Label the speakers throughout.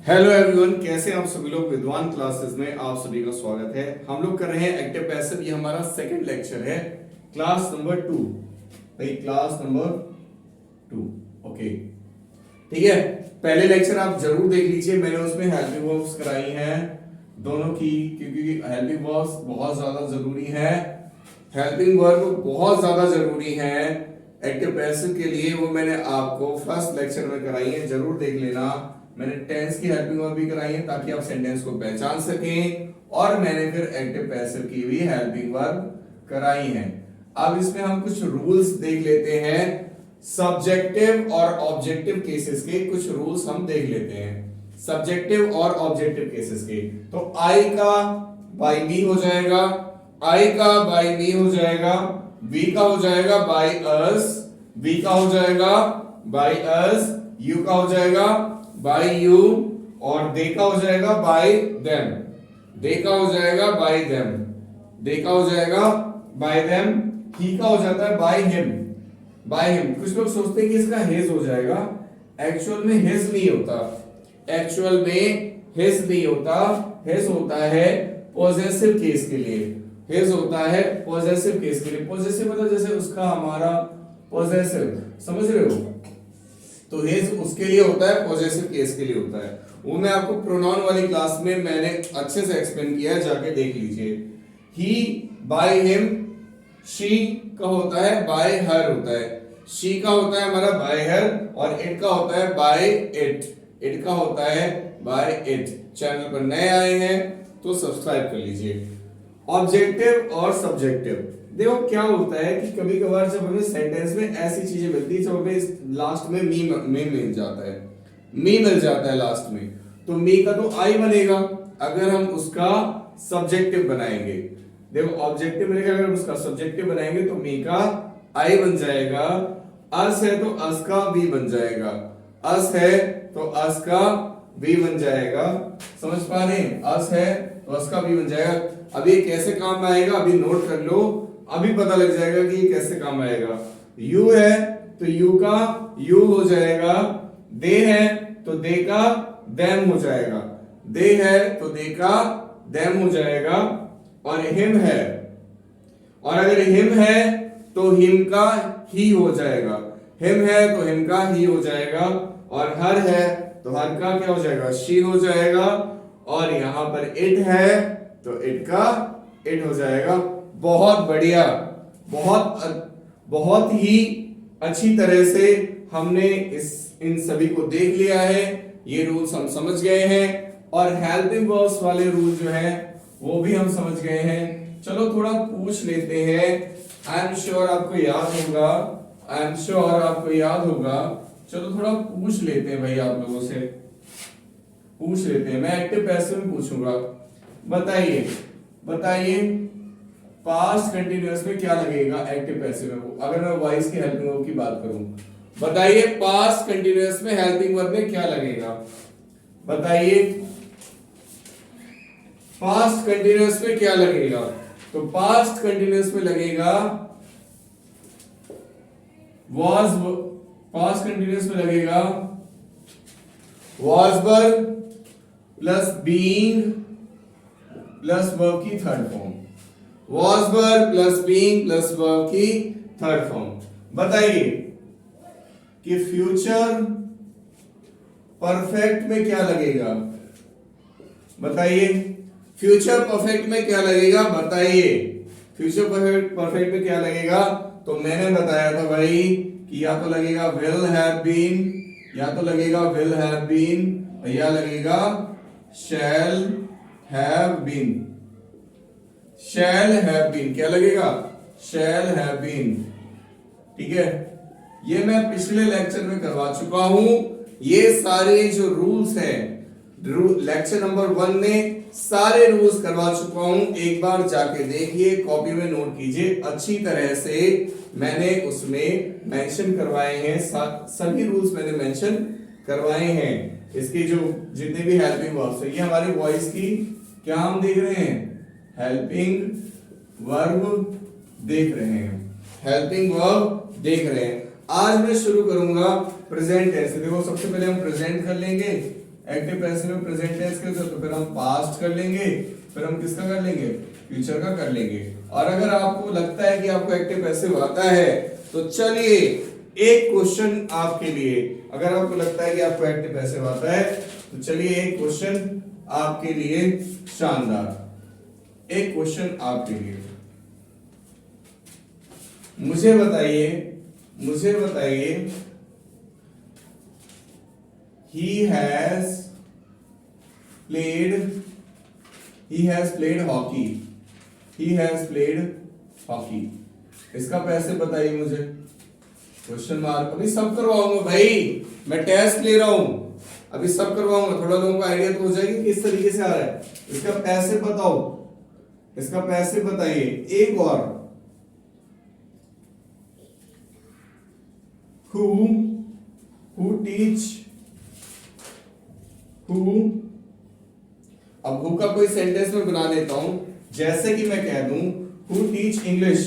Speaker 1: Hello everyone, कैसे हैं आप सभी लोग। विद्वान क्लासेस में आप सभी का स्वागत है। हम लोग कर रहे हैं एक्टिव पैसिव। ये हमारा सेकंड लेक्चर है, क्लास नंबर 2 भाई, क्लास नंबर 2। ओके, ठीक है। पहले लेक्चर आप जरूर देख लीजिए, मैंने उसमें हेल्पिंग वर्ब्स कराई हैं दोनों की, क्योंकि हेल्पिंग वर्ब्स बहुत ज्यादा जरूरी है। हेल्पिंग वर्ब बहुत ज्यादा जरूरी है एक्टिव पैसिव के लिए। वो मैंने आपको फर्स्ट लेक्चर में कराई है, जरूर देख लेना। मैंने टेंस की हेल्पिंग वर्ब भी कराई है ताकि आप सेंटेंस को पहचान सकें, और मैंने फिर एक्टिव पैसिव की भी हेल्पिंग वर्ब कराई है। अब इसमें हम कुछ रूल्स देख लेते हैं, सब्जेक्टिव और ऑब्जेक्टिव केसेस के कुछ रूल्स हम देख लेते हैं। सब्जेक्टिव और ऑब्जेक्टिव केसेस के, तो आई का बाय मी हो जाएगा, आई का बाय मी हो जाएगा, वी का हो जाएगा बाय अस, वी का हो जाएगा बाय अस, यू का हो जाएगा बाय यू, और दे का हो जाएगा बाय देम, दे का हो जाएगा बाय देम, दे का हो जाएगा बाय देम, ही का हो जाता है बाय हिम, बाय हिम। कुछ लोग सोचते हैं कि इसका हिज हो जाएगा, एक्चुअल में हिज नहीं होता, एक्चुअल में हिज नहीं होता। हिज होता है पॉजेसिव केस के लिए, हिज होता है पॉजेसिव केस के लिए। पॉजेसिव मतलब जैसे उसका, हमारा पॉजेसिव, समझ रहे हो। तो हिज उसके लिए होता है, पॉजेसिव केस के लिए होता है। वो मैं आपको प्रोनाउन वाली क्लास में मैंने अच्छे से एक्सप्लेन किया है, जाके देख लीजिए। ही बाय हिम, शी का होता है बाय हर होता है, शी का होता है हमारा बाय हर, और इट का होता है बाय इट, इट का होता है बाय इट। चैनल पर नए आए हैं तो सब्सक्राइब कर लीजिए। ऑब्जेक्टिव और सब्जेक्टिव, देखो क्या होता है कि कभी कभार जब हमें सेंटेंस में ऐसी चीजें मिलती है, जब हमें लास्ट में मी मिल जाता है, मी मिल जाता है लास्ट में, तो मी का तो आई बनेगा अगर हम उसका सब्जेक्टिव बनाएंगे। देखो ऑब्जेक्टिव मिलेगा, अगर हम उसका सब्जेक्टिव बनाएंगे तो मी का आई बन जाएगा, अस है तो अस का वी बन जाएगा, अस है तो अस का वी बन जाएगा। समझ पा रहे हैं, अस है तो अस का वी बन जाएगा। अब ये कैसे काम में आएगा, अभी नोट कर लो, अभी पता लग जाएगा कि ये कैसे काम आएगा। यू है तो यू का यू हो जाएगा, दे है तो दे का देम हो जाएगा, दे है तो दे का देम हो जाएगा, और हिम है, और अगर हिम है तो हिम का ही हो जाएगा, हिम है तो हिम का ही हो जाएगा, और हर है तो हर का क्या हो जाएगा, शी हो जाएगा, और यहां पर इट है तो इट का इट हो जाएगा। बहुत बढ़िया, बहुत ही अच्छी तरह से हमने इन सभी को देख लिया है, ये रूल्स हम समझ गए हैं, और हेल्पिंग वर्ब्स वाले रूल जो है वो भी हम समझ गए हैं। चलो थोड़ा पूछ लेते हैं, आई एम श्योर आपको याद होगा, आई एम श्योर आपको याद होगा। चलो थोड़ा पूछ लेते हैं भाई, आप लोगों से पूछ लेते हैं। मैं एक्टिव पैसिव में पूछूंगा, बताइए बताइए पास्ट कंटिन्यूअस में क्या लगेगा एक्टिव पैसिव में, अगर मैं वॉइस की हेल्पिंग वर्ब की बात करूं। बताइए पास्ट कंटिन्यूअस में हेल्पिंग वर्ब में क्या लगेगा, बताइए पास्ट कंटिन्यूअस में क्या लगेगा। तो पास्ट कंटिन्यूअस में लगेगा was, पास्ट कंटिन्यूअस में लगेगा was verb plus being plus verb की third form, was verb plus being plus verb की थर्ड फॉर्म। बताइए कि फ्यूचर परफेक्ट में क्या लगेगा, बताइए फ्यूचर परफेक्ट में क्या लगेगा, बताइए फ्यूचर परफेक्ट में क्या लगेगा। तो मैंने बताया था भाई कि या तो लगेगा विल हैव बीन, या तो लगेगा विल हैव बीन, या लगेगा shall have been, shall have been, क्या लगेगा, शैल हैव बीन। ठीक है, ये मैं पिछले लेक्चर में करवा चुका हूं। ये सारे जो रूल्स हैं, लेक्चर नंबर 1 में सारे रूल्स करवा चुका हूं, एक बार जाके देखिए, कॉपी में नोट कीजिए अच्छी तरह से। मैंने उसमें मेंशन करवाए हैं, सभी रूल्स मैंने मेंशन करवाए हैं। इसके जो जितने भी हेल्पिंग वर्ब्स है, ये हमारे वॉइस की क्या हम देख रहे हैं, हेल्पिंग वर्ब देख रहे हैं, हेल्पिंग वर्ब देख रहे हैं। आज मैं शुरू करूंगा प्रेजेंट टेंस से। देखो सबसे पहले हम प्रेजेंट कर लेंगे, एक्टिव पैसिव में प्रेजेंट टेंस के तो फिर हम पास्ट कर लेंगे, फिर हम किसका कर लेंगे, फ्यूचर का कर लेंगे। और अगर आपको लगता है कि आपको एक्टिव पैसिव आता है तो चलिए एक क्वेश्चन आपके लिए, अगर आपको लगता है कि आपको एक्टिव पैसिव आता है तो चलिए एक क्वेश्चन आपके लिए शानदार, एक क्वेश्चन आपके लिए। मुझे बताइए he has played hockey। इसका पैसे बताइए मुझे, क्वेश्चन मार्क। अभी सब करवाऊंगा भाई, मैं टेस्ट ले रहा हूं, अभी सब करवाऊंगा, थोड़ा लोगों को आइडिया तो हो जाएगी किस तरीके से आ रहा है। इसका पैसे बताओ, इसका पैसे बताइए। एक और, who teach, अब who का कोई सेंटेंस में बना देता हूं, जैसे कि मैं कह दूं who teach English,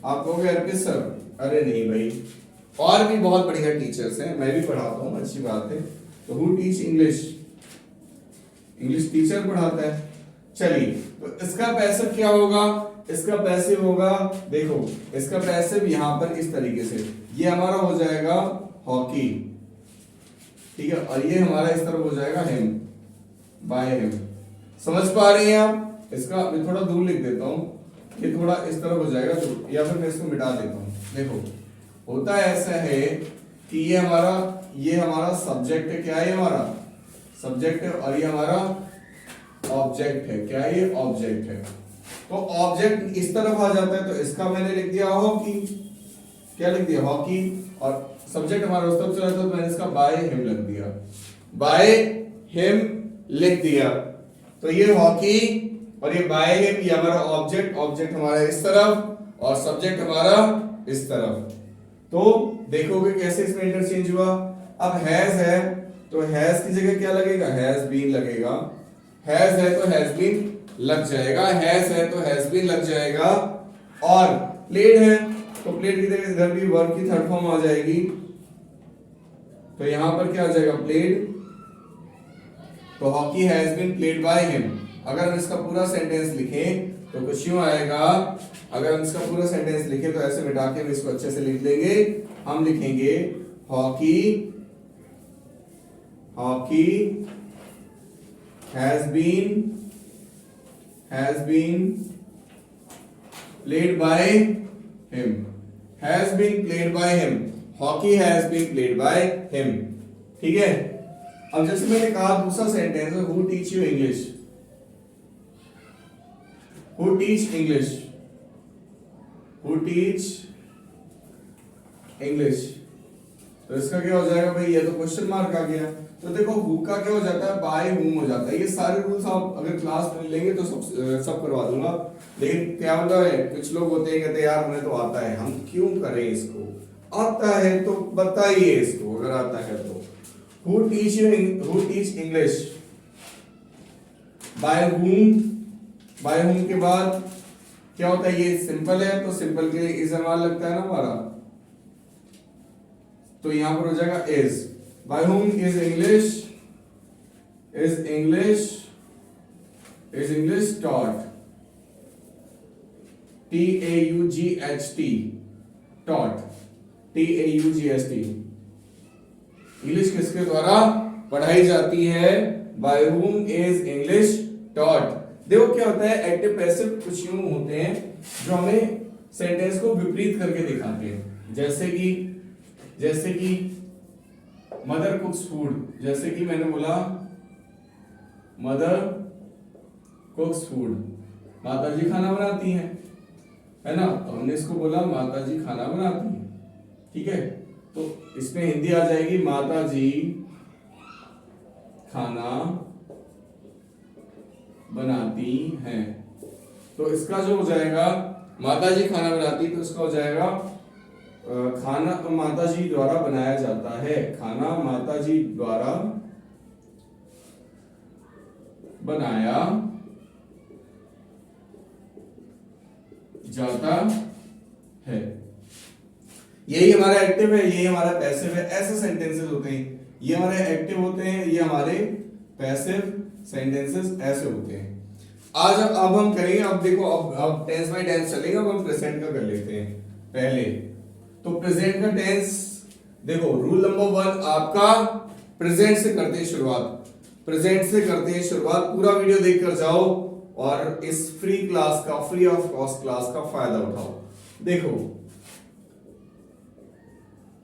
Speaker 1: आप कहोगे अर्पित सर, अरे नहीं भाई, और भी बहुत बढ़िया टीचर्स हैं, मैं भी पढ़ाता हूं, अच्छी बात है। तो who teach इंग्लिश टीचर पढ़ाता है। चलिए तो इसका पैसिव क्या होगा, इसका पैसिव होगा, देखो इसका पैसिव यहां पर इस तरीके से, ये हमारा हो जाएगा हॉकी, ठीक है, और ये हमारा इस तरफ हो जाएगा हिम, बाय हिम। समझ पा रहे हैं आप? इसका मैं थोड़ा दूर लिख देता हूं, ये थोड़ा इस तरफ हो जाएगा दूर, या फिर मैं इसको मिटा देता हूं। देखो होता ऐसा है कि ये हमारा सब्जेक्ट है, क्या है हमारा सब्जेक्ट है, और ये हमारा ऑब्जेक्ट है, क्या है ये ऑब्जेक्ट है। तो ऑब्जेक्ट इस तरफ आ जाता है, तो इसका मैंने लिख दिया हॉकी, क्या लिख दिया हॉकी, और सब्जेक्ट हमारा उस तरफ चला था तो मैंने इसका बाय हिम लिख दिया, बाय हिम लिख दिया। तो ये हॉकी और ये बाय हिम, ये हमारा ऑब्जेक्ट हमारा इस तरफ और सब्जेक्ट हमारा इस तरफ। तो देखोगे कैसे इसमें इंटरचेंज हुआ। अब हैज है तो हैज की जगह क्या लगेगा, हैज बीन लगेगा, हैज है तो हैज बीन लग जाएगा, हैज है तो हैज बीन लग जाएगा। और प्लेड है तो प्लेड की जगह इधर भी वर्ब की थर्ड फॉर्म आ जाएगी, तो यहां पर क्या आ जाएगा प्लेड, तो hockey has been played by him. अगर हम इसका पूरा सेंटेंस लिखें तो कुछ यूं आएगा, अगर हम इसका पूरा सेंटेंस लिखें तो ऐसे मिटा के हम इसको अच्छे से लिख देंगे, हम लिखेंगे hockey has been played by him, has been played by him, hockey has been played by him, ठीक है। अब जैसे मैंने कहा दूसरा सेंटेंस है who teach you English, who teach English, तो इसका क्या हो जाएगा भाई, ये तो क्वेश्चन मार्क आ गया। तो देखो हु का क्या हो जाता है, बाय हुम हो जाता है। ये सारे रूल्स आप अगर क्लास में लेंगे तो सब करवा दूंगा, लेकिन क्या होता है कुछ लोग होते हैं कहते हैं यार हमें तो आता है, हम क्यों करें इसको, आता है तो बताइए इसको अगर आता है तो। Who teach English, by whom के बाद क्या होता है, ये सिंपल है तो सिंपल के लिए इज हमारा लगता है ना हमारा, तो यहां पर हो जाएगा is. By whom is English taught, TAUGHT taught, TAUGHT, English किसके द्वारा पढ़ाई जाती है, by whom is English taught. देखो क्या होता है, एक्टिव पैसिव कुछ यूं होते हैं जो हमें सेंटेंस को विपरीत करके दिखाते हैं, जैसे कि मदर कुक्स फूड, जैसे कि मैंने बोला मदर कुक्स फूड, माताजी खाना बनाती हैं, है ना, तो हमने इसको बोला माताजी खाना बनाती हैं, ठीक है। तो इसमें हिंदी आ जाएगी माताजी खाना बनाती हैं, तो इसका जो हो जाएगा माताजी खाना बनाती, तो इसका हो जाएगा खाना माताजी द्वारा बनाया जाता है, खाना माताजी द्वारा बनाया जाता है। यही हमारा एक्टिव है, यही हमारा पैसिव है, ऐसे सेंटेंसेस होते हैं। ये हमारे एक्टिव होते हैं, ये हमारे पैसिव सेंटेंसेस ऐसे होते हैं। आज अब हम करेंगे, अब देखो अब टेंस बाय टेंस चलेगा। अब हम प्रेजेंट का कर लेते हैं पहले। तो प्रेजेंट का टेंस देखो, रूल नंबर 1 आपका प्रेजेंट से करते हैं शुरुआत, प्रेजेंट से करते हैं शुरुआत। पूरा वीडियो देखकर जाओ और इस फ्री क्लास का, फ्री ऑफ कॉस्ट क्लास का फायदा उठाओ। देखो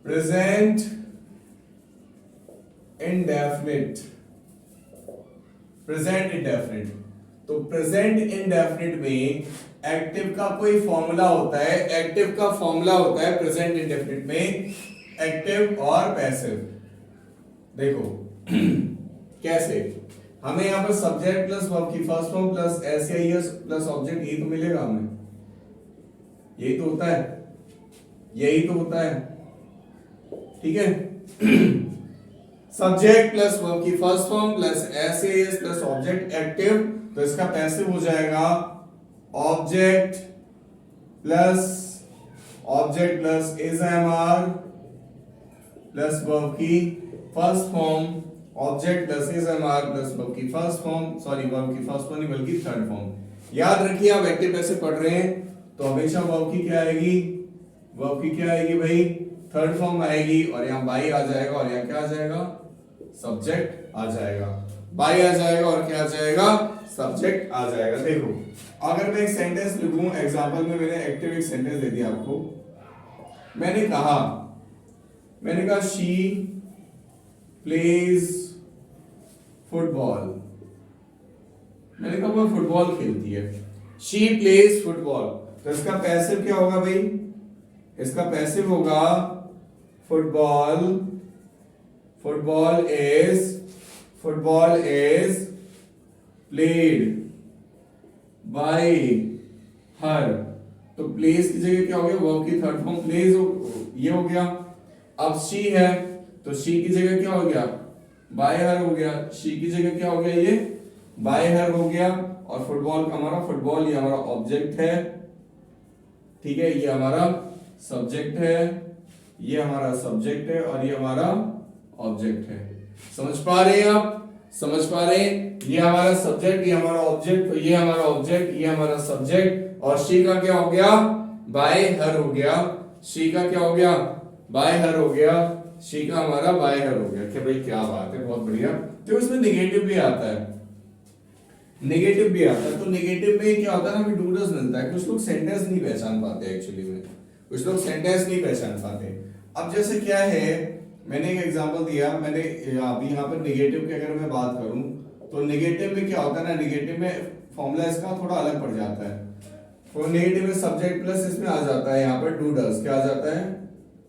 Speaker 1: प्रेजेंट इंडेफिनिट, प्रेजेंट इंडेफिनिट। तो प्रेजेंट इंडेफिनिट में एक्टिव का कोई फॉर्मूला होता है, एक्टिव का फॉर्मूला होता है प्रेजेंट इंडेफिनिट में, एक्टिव और पैसिव। देखो कैसे, हमें यहां पर सब्जेक्ट प्लस वर्ब की फर्स्ट फॉर्म प्लस एस या एस प्लस ऑब्जेक्ट, यही तो मिलेगा हमें, यही तो होता है, यही तो होता है, ठीक है। सब्जेक्ट प्लस वर्ब की फर्स्ट फॉर्म प्लस एस या एस प्लस ऑब्जेक्ट एक्टिव, तो इसका पैसिव हो जाएगा object plus is am are plus verb की first form, object plus is am are plus verb की फर्स्ट फॉर्म, सॉरी वर्ब की first form नहीं बल्कि थर्ड फॉर्म। याद रखिए आप एक्टिव पैसिव पढ़ रहे हैं तो हमेशा वर्ब की क्या आएगी, वर्ब की क्या आएगी भाई, थर्ड फॉर्म आएगी, और यहाँ बाई आ जाएगा और यहाँ क्या आ जाएगा, सब्जेक्ट आ जाएगा। बाई आ जाएगा और क्या आ जाएगा, सब्जेक्ट आ जाएगा। देखो अगर मैं एक सेंटेंस लिखूं, एग्जांपल में मैंने एक्टिव एक सेंटेंस दे दिया आपको, मैंने कहा शी प्लेज फुटबॉल, मैंने कहा वो फुटबॉल खेलती है, शी प्लेज फुटबॉल। तो इसका पैसिव क्या होगा भाई, इसका पैसिव होगा फुटबॉल इज प्लेड बाय हर। तो प्लेस की जगह क्या हो गया, वर्ब की थर्ड फॉर्म प्लेस ये हो गया। अब शी है तो शी की जगह क्या हो गया, बाय हर हो गया, शी की जगह क्या हो गया, ये बाय हर हो गया। और फुटबॉल का हमारा, फुटबॉल ये हमारा ऑब्जेक्ट है, ठीक है, ये हमारा सब्जेक्ट है, ये हमारा सब्जेक्ट है और ये हमारा ऑब्जेक्ट है। समझ पा रहे हैं आप, समझ पा रहे हैं, ये हमारा सब्जेक्ट, ये हमारा ऑब्जेक्ट, तो ये हमारा ऑब्जेक्ट, ये हमारा सब्जेक्ट, और शी का क्या हो गया, बाय हर हो गया, शी का क्या हो गया, बाय हर हो गया, शी का हमारा बाय हर हो गया। क्या भाई, क्या बात है, बहुत बढ़िया। तो इसमें नेगेटिव भी आता है, नेगेटिव भी आता है। तो नेगेटिव में क्या होता है ना, हमें डूडल्स मिलता है, कुछ लोग सेंटेंस नहीं पहचान पाते एक्चुअली में, कुछ लोग सेंटेंस नहीं पहचान पाते। अब जैसे क्या है, मैंने एक एग्जांपल दिया, मैंने अभी यहाँ पर नेगेटिव की अगर मैं बात करूं तो नेगेटिव में क्या होता है ना, नेगेटिव में फॉर्मूला इसका थोड़ा अलग पड़ जाता है। तो नेगेटिव में सब्जेक्ट प्लस इसमें आ जाता है, यहाँ पर डूडल्स क्या आ जाता है,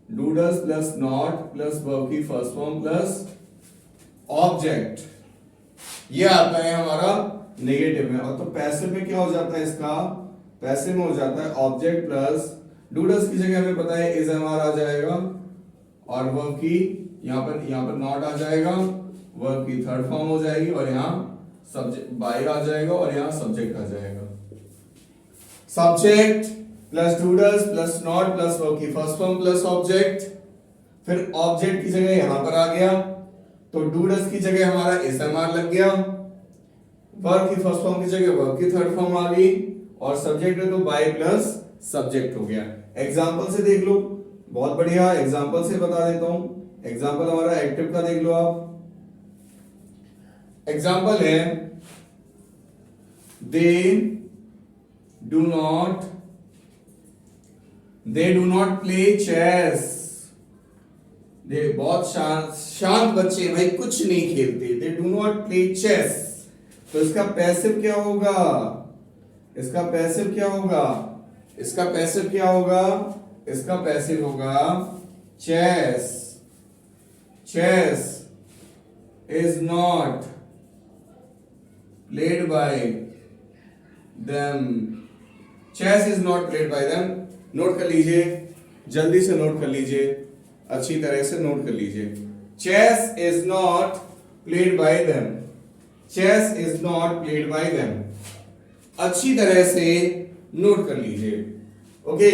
Speaker 1: doodles plus not plus verb की फर्स्ट फॉर्म प्लस ऑब्जेक्ट, ये आता है हमारा नेगेटिव में। और तो पैसिव में क्या हो जाता है, इसका पैसिव में हो जाता है ऑब्जेक्ट प्लस डूडल्स की जगह हमें पता है इज एम आर आ जाएगा, और वर्ब की यहाँ पर नॉट आ जाएगा, वर्ब की थर्ड फॉर्म हो जाएगी, और यहाँ सब्जेक्ट बाय आ जाएगा, और यहाँ सब्जेक्ट आ जाएगा। Subject plus doodles plus not plus verb की फर्स्ट फॉर्म प्लस ऑब्जेक्ट, फिर ऑब्जेक्ट की जगह यहां पर आ गया, तो डूडल्स की जगह हमारा एस एम आर लग गया, वर्ब की फर्स्ट फॉर्म की जगह वर्ब की थर्ड फॉर्म आ गई, और सब्जेक्ट है तो बाय प्लस सब्जेक्ट हो गया। एग्जांपल से देख लो, बहुत बढ़िया, एग्जांपल से बता देता हूं। एग्जांपल हमारा एक्टिव का देख लो आप, एग्जांपल है they do not play chess. They बहुत शांत बच्चे भाई, कुछ नहीं खेलते, they do not play chess. तो इसका पैसिव क्या होगा, इसका पैसिव क्या होगा, इसका पैसिव क्या होगा, इसका पैसिव होगा chess, chess is not played by them, chess is not played by them. Note कर लीजिए, जल्दी से नोट कर लीजिए, अच्छी तरह से नोट कर लीजिए, chess is not played by them, chess is not played by them, अच्छी तरह से नोट कर लीजिए। ओके,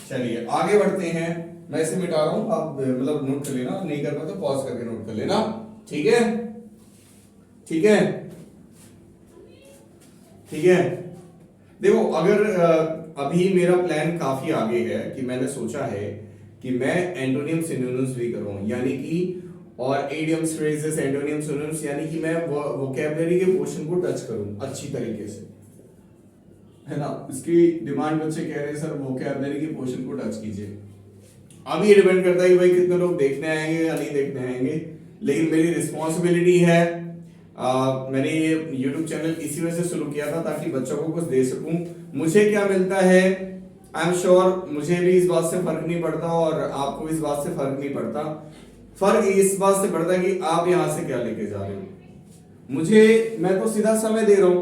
Speaker 1: चलिए आगे बढ़ते हैं। मैं इसे मिटा रहा हूं, आप मतलब नोट कर लेना, नहीं कर पाए तो पॉज करके नोट कर लेना। ठीक है, ठीक है, ठीक है। देखो अगर अभी मेरा प्लान काफी आगे है कि मैंने सोचा है कि मैं एंटोनियम सिनोनिम्स भी करूं, यानी कि और इडियम्स फ्रेजेस एंटोनियम सिनोनिम्स, यानी कि मैं वोकैबुलरी के पोर्शन को टच करूं अच्छी तरीके से, है ना। इसकी डिमांड बच्चे कह रहे हैं सर वोकैबुलरी के पोर्शन को टच कीजिए। अभी ये डिपेंड करता है कि भाई कितने लोग देखने आएंगे या नहीं देखने आएंगे, लेकिन मेरी रिस्पॉन्सिबिलिटी है। मैंने ये YouTube चैनल इसी वजह से शुरू किया था ताकि बच्चों को कुछ दे सकूं। मुझे क्या मिलता है, आई एम श्योर मुझे भी इस बात से फर्क नहीं पड़ता और आपको इस बात से फर्क नहीं पड़ता। फर्क इस बात से पड़ता है कि आप यहां से क्या लेके जा रहे हो। मैं तो सीधा समय दे रहा हूं,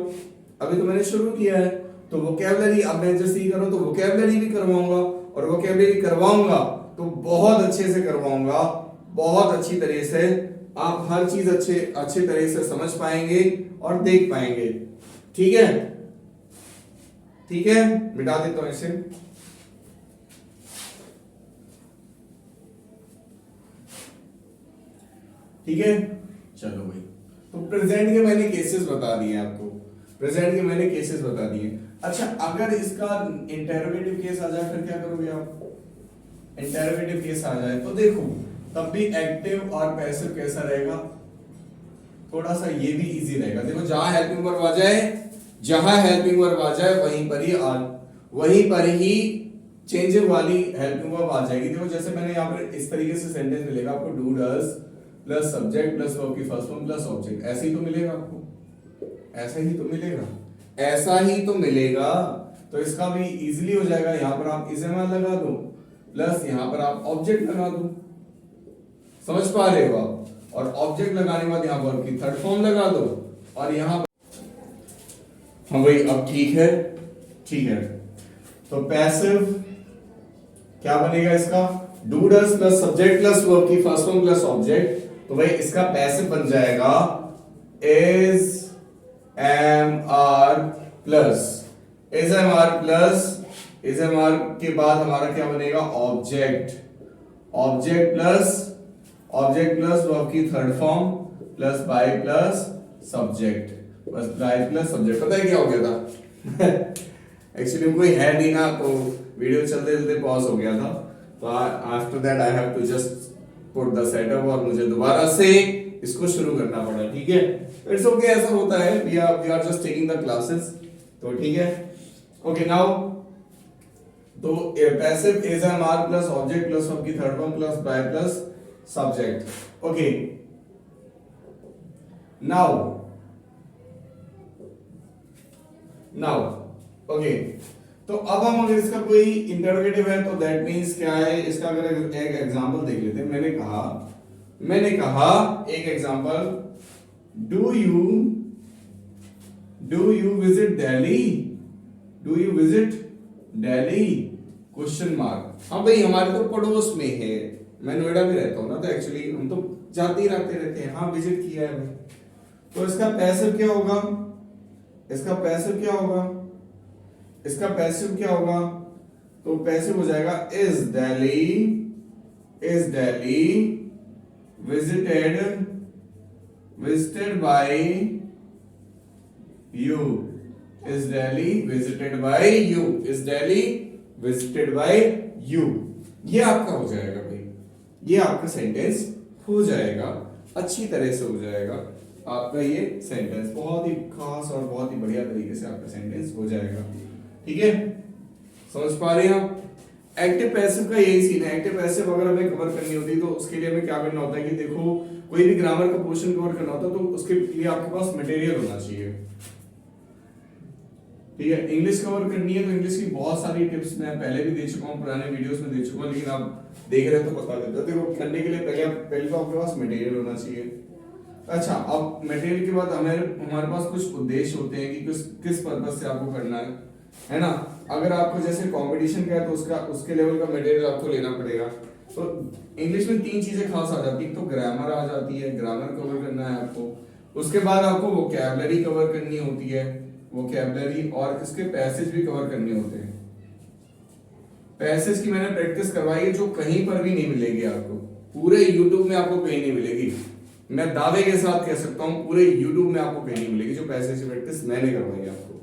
Speaker 1: अभी तो मैंने शुरू किया है, तो वोकैबुलरी अब मैं जैसे ही करूं तो वोकैबुलरी भी करवाऊंगा, और वोकैबुलरी करवाऊंगा तो बहुत अच्छे से करवाऊंगा, बहुत अच्छी तरह से। आप हर चीज अच्छे तरह से समझ पाएंगे और देख पाएंगे। ठीक है, ठीक है, मिटा देता हूं इसे। ठीक है, चलो भाई। तो प्रेजेंट के मैंने केसेस बता दिए आपको, प्रेजेंट के मैंने केसेस बता दिए। अच्छा, अगर इसका इंटरोगेटिव केस आ जाए फिर क्या करोगे आप? इंटरोगेटिव केस आ जाए तो देखो तब भी एक्टिव और पैसिव कैसा रहेगा, थोड़ा सा ये भी इजी रहेगा। देखो जहां हेल्पिंग वर्ब आ जाए, जहां हेल्पिंग वर्ब आ जाए वहीं पर ही चेंजिंग वाली हेल्पिंग वर्ब आ जाएगी। देखो जैसे मैंने यहाँ पर इस तरीके से सेंटेंस मिलेगा आपको, do does plus subject plus verb की फर्स्ट फॉर्म प्लस ऑब्जेक्ट, ऐसे ही तो मिलेगा आपको, ऐसा ही तो मिलेगा, ऐसा ही तो मिलेगा। तो इसका भी इजीली हो जाएगा। यहां पर आप इस्तेमाल लगा दो प्लस यहां पर आप ऑब्जेक्ट लगा दो, समझ पा रहे हो आप? और ऑब्जेक्ट लगाने के बाद यहां वर्ब की थर्ड फॉर्म लगा दो और यहां हाँ भाई अब ठीक है, ठीक है। तो पैसिव क्या बनेगा इसका? Do does plus subject plus verb की फर्स्ट फॉर्म प्लस ऑब्जेक्ट। तो भाई इसका पैसिव बन जाएगा is am are plus, is am are plus, is am are के बाद हमारा क्या बनेगा? ऑब्जेक्ट, ऑब्जेक्ट प्लस वर्ब की third form plus by plus subject, बस बाय प्लस सब्जेक्ट। पता है क्या हो गया था? एक्चुअली कोई है नहीं ना, तो वीडियो चलते चलते पॉज हो गया था। तो after that I have to just put the setup और मुझे दोबारा से इसको शुरू करना पड़ा। ठीक है, इट्स ओके, ऐसा होता है। We are just taking the classes, तो ठीक है। ओके नाउ तो passive is am are plus object plus verb की third form plus by plus subject. Okay now okay, तो अब हम अगर इसका कोई इंटरोगेटिव है तो दैट मींस क्या है? इसका अगर एक एग्जांपल देख लेते हैं। मैंने कहा एक example, do you visit Delhi, do you visit Delhi question mark. हाँ भाई हमारे तो पड़ोस में है, मैं नोएडा में रहता हूँ ना, तो एक्चुअली हम तो जाते ही रहते हैं। हाँ विजिट किया है भाई। तो इसका पैसिव क्या होगा? इसका पैसिव क्या होगा? इसका पैसिव क्या होगा? तो पैसिव हो जाएगा is Delhi visited by you, is Delhi visited by you, is Delhi visited by you. ये आपका हो जाएगा भाई, ये आपका सेंटेंस हो जाएगा, अच्छी तरह से हो जाएगा आपका ये सेंटेंस, बहुत ही खास और बहुत ही बढ़िया तरीके से आपका सेंटेंस हो जाएगा। ठीक है, समझ पा रहे हैं आप? एक्टिव पैसिव का यही सीन है। एक्टिव पैसिव अगर हमें कवर करनी होती है तो उसके लिए हमें क्या करना होता है कि देखो कोई भी ग्रामर का पोर्शन कवर करना होता है तो उसके लिए आपके पास मटेरियल होना चाहिए। ठीक है, इंग्लिश कवर करनी है तो इंग्लिश की बहुत सारी टिप्स मैं पहले भी दे चुका हूँ, पुराने वीडियोस में दे चुका हूँ, लेकिन आप देख रहे हो तो बता देता हूँ। देखो करने के लिए पहले तो आपके पास मटेरियल होना चाहिए। अच्छा, अब मटेरियल के बाद हमारे पास कुछ उद्देश्य होते हैं कि किस पर्पस से आपको करना है ना। अगर आपको जैसे कंपटीशन का है तो उसके लेवल का मटेरियल आपको लेना पड़ेगा। तो इंग्लिश में तीन चीजें खास आ जाती है, तो ग्रामर आ जाती है, ग्रामर कवर करना है आपको। उसके बाद आपको वोकैबुलरी कवर करनी होती है, वोकैबुलरी, और इसके पैसेज भी कवर करने होते हैं। पैसेज की मैंने प्रैक्टिस करवाई है जो कहीं पर भी नहीं मिलेगी आपको, पूरे यूट्यूब में आपको कहीं नहीं मिलेगी। मैं दावे के साथ कह सकता हूं पूरे यूट्यूब में आपको कहीं नहीं मिलेगी जो पैसेज की प्रैक्टिस मैंने करवाई है आपको।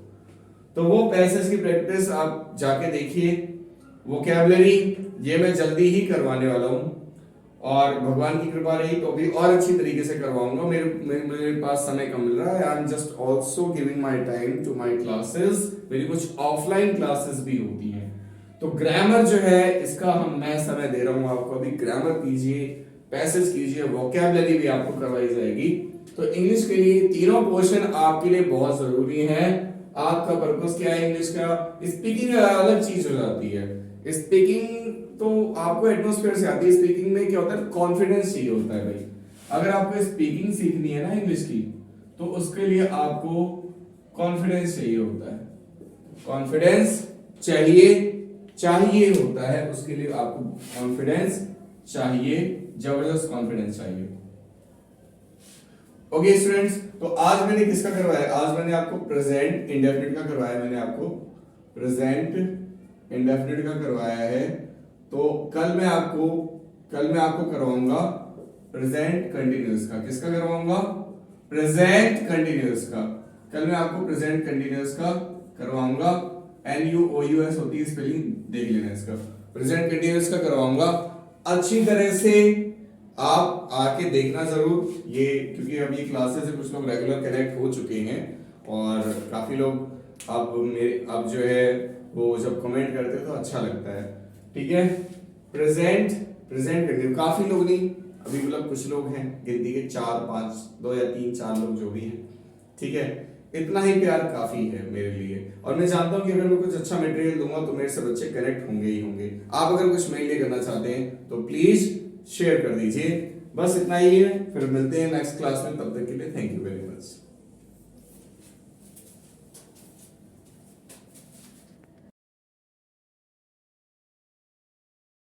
Speaker 1: तो वो पैसेज की प्रैक्टिस आप जाके देखिए। वोकैबुलरी ये मैं जल्दी ही करवाने वाला हूं, और भगवान की कृपा रही तो भी और अच्छी तरीके से करवाऊंगा। मेरे पास समय कम मिल रहा है। I am just also giving my time to my classes. मेरी कुछ ऑफलाइन क्लासेस भी होती हैं, तो ग्रामर जो है इसका मैं समय दे रहा हूं आपको। अभी ग्रामर कीजिए, पैसेज कीजिए, वोकैबुलरी भी आपको करवाई जाएगी। तो इंग्लिश के लिए तीनों पोर्शन आपके लिए बहुत जरूरी है। आपका पर्पस क्या है इंग्लिश का? स्पीकिंग अलग चीज हो जाती है। स्पीकिंग तो आपको एटमॉस्फेयर से आती है। स्पीकिंग में क्या होता है, कॉन्फिडेंस चाहिए होता है भाई। अगर आपको स्पीकिंग सीखनी है ना इंग्लिश की, तो उसके लिए आपको कॉन्फिडेंस चाहिए होता है। कॉन्फिडेंस चाहिए होता है, उसके लिए आपको कॉन्फिडेंस चाहिए, जबरदस्त कॉन्फिडेंस चाहिए। ओके स्टूडेंट्स, तो आज मैंने किसका करवाया? आज मैंने आपको प्रेजेंट इंडेफिनिट का करवाया। मैंने आपको प्रेजेंट इंडेफिनिट का करवाया है। तो कल मैं आपको करवाऊंगा प्रेजेंट कंटिन्यूअस का। किसका करवाऊंगा? प्रेजेंट कंटिन्यूअस का। कल मैं आपको प्रेजेंट कंटिन्यूअस का करवाऊंगा। NUOUS होती है स्पेलिंग, देख लेना इसका। प्रेजेंट कंटिन्यूअस का करवाऊंगा। अच्छी तरह से आप आके देखना जरूर ये, क्योंकि अब ये क्लासेस से कुछ लोग रेगुलर कनेक्ट हो चुके हैं, और काफी लोग अब जो है वो जब कमेंट करते हैं तो अच्छा लगता है। ठीक है, प्रेजेंट कंटिन्यूअस काफी लोग नहीं, अभी मतलब कुछ लोग हैं, गिनती के 4 5 2 या 3 4 लोग जो भी हैं। ठीक है, इतना ही प्यार काफी है मेरे लिए। और मैं जानता हूं कि अगर मैं कुछ अच्छा मटेरियल दूंगा तो मेरे से बच्चे कनेक्ट होंगे ही होंगे। आप अगर कुछ मेरे लिए करना चाहते हैं तो प्लीज शेयर कर दीजिए। बस इतना ही है, फिर मिलते हैं नेक्स्ट क्लास में। तब तक के लिए थैंक यू वेरी मच।